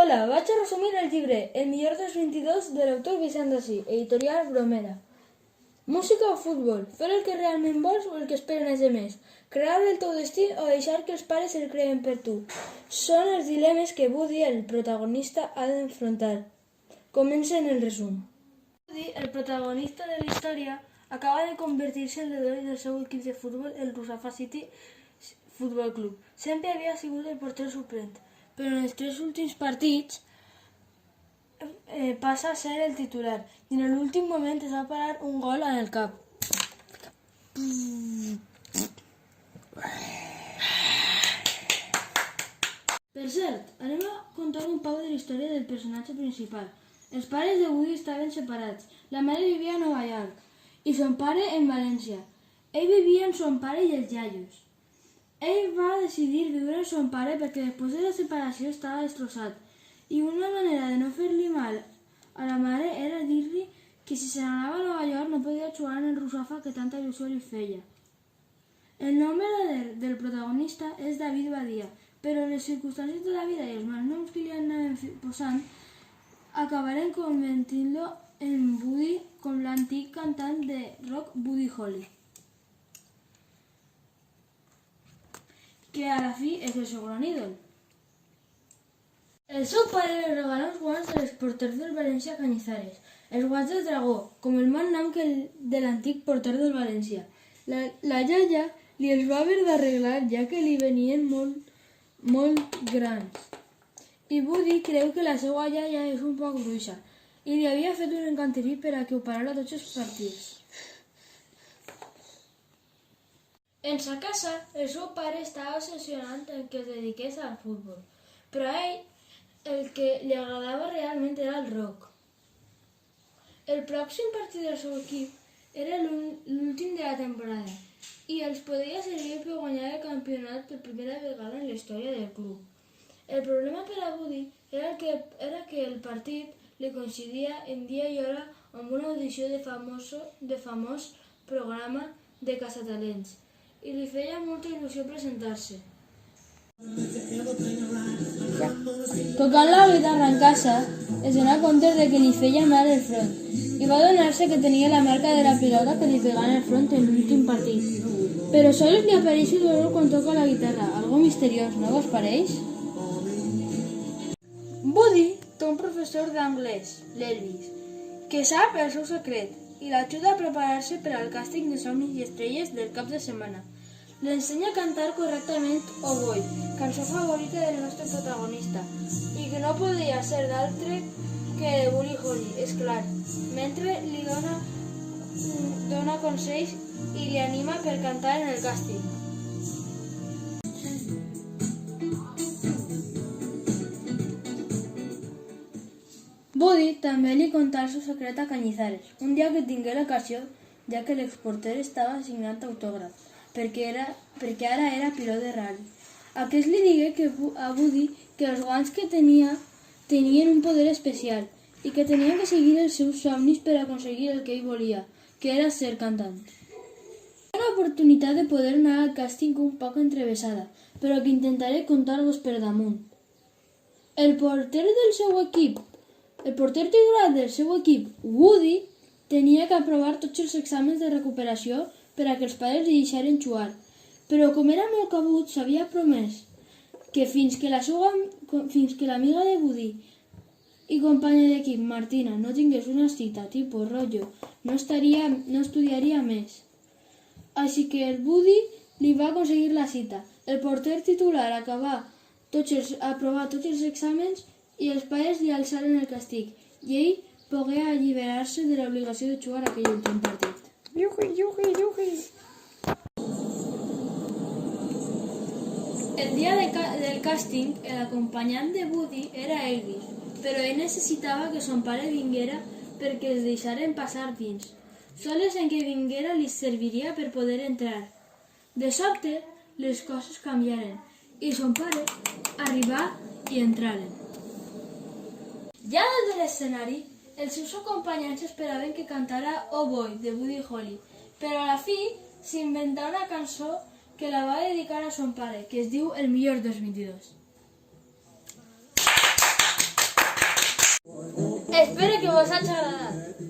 Hola, vaig a resumir el llibre El millor dels 22 de l'autor Vicent Dací, editorial Bromera. Música o futbol? Fer el que realment vols o el que esperen els demés? Crear el teu destí o deixar que els pares el creen per tu? Són els dilemes que Woody, el protagonista, ha d'enfrontar. Comença en el resum. Woody, el protagonista de la història, acaba de convertir-se en l'heroi del seu equip de futbol, el Rusafa City Futbol Club. Sempre havia sigut el porter suplent, però en els 3 últims partits passa a ser el titular i en l'últim moment es va parar un gol en el cap. Per cert, anem a contar un poc de la història del personatge principal. Els pares de Woody estaven separats. La mare vivia a Nova York i son pare en València. Ell vivia amb son pare i els iaios. Ell va decidir viure amb son pare perquè després de la separació estava destrossat i una manera de no fer-li mal a la mare era dir-li que si se n'anava a Nova York no podia jugar en el Rusafa que tanta il·lusió li feia. El nom del protagonista és David Badia, però les circumstàncies de la vida i els malnoms que li anaven posant acabaren convertint-lo en Woody com l'antic cantant de rock Buddy Holly, que a la fi és el seu gran ídol. El seu pare li regalà uns guants dels porters del València Cañizares, els guants del dragó, com el mal nom de l'antic porter del València. La iaia li els va haver d'arreglar ja que li venien molt grans. I Woody creu que la seva iaia és un poc bruixa i li havia fet un encanteri per a que ho parara tots els partits. En sa casa, el seu pare estava obsessionat en que es dediqués al futbol, però a ell el que li agradava realment era el rock. El pròxim partit del seu equip era l'últim de la temporada i els podia servir per guanyar el campionat per primera vegada en la història del club. El problema per a Woody era que el partit li coincidia en dia i hora amb una audició de famós programa de caçatalents i li feia molta il·lusió presentar-se. Tocant la guitarra en casa, es donà compte de que li feia mal el front i va adonar-se que tenia la marca de la pilota que li pegà en el front en l'últim partit. Però sols li apareix el dolor quan toca la guitarra, algo misteriós, no vos pareix? Woody té un professor d'anglès, l'Elvis, que sap el seu secret i l'ajuda a preparar-se per al càsting de somnis i estrelles del cap de setmana. L'ensenya a cantar correctament Oboe, cançó favorita del nostre protagonista, i que no podia ser d'altre que de Buddy Holly, és clar, mentre li dona consells i li anima per cantar en el càsting. Woody també li contà el seu secret a Cañizares, un dia que tingué l'ocasió, ja que l'exporter estava signant autògraf, perquè ara era pilot de rally. Aquest li digué a Woody que els guants que tenia tenien un poder especial i que tenia que seguir els seus somnis per aconseguir el que ell volia, que era ser cantant. Una oportunitat de poder anar al càsting un poc entrevesada, però que intentaré contar-vos per damunt. El porter titular del seu equip, Woody, tenia que aprovar tots els exàmens de recuperació per a que els pares li deixaren jugar, però com era molt cabut s'havia promès que fins que l'amiga de Woody i companya d'equip, Martina, no tingués una cita tipus rotllo, no estudiaria més. Així que el Woody li va aconseguir la cita. El porter titular aprovar tots els exàmens i els pares li alçaren el castig i ell pogué alliberar-se de l'obligació de jugar aquell últim partit. El dia del càsting, l'acompanyant de Woody era Elvis, però ell necessitava que son pare vinguera perquè els deixaren passar dins. Sols en que vinguera li serviria per poder entrar. De sobte, les coses canviaren i son pare arribà i entraren. Ja des de l'escenari, els seus acompanyants esperaven que cantara Oh Boy, de Buddy Holly, però a la fi s'inventà una cançó que la va a dedicar a son pare, que es diu El millor dels 22. Espero que vos hagi agradat.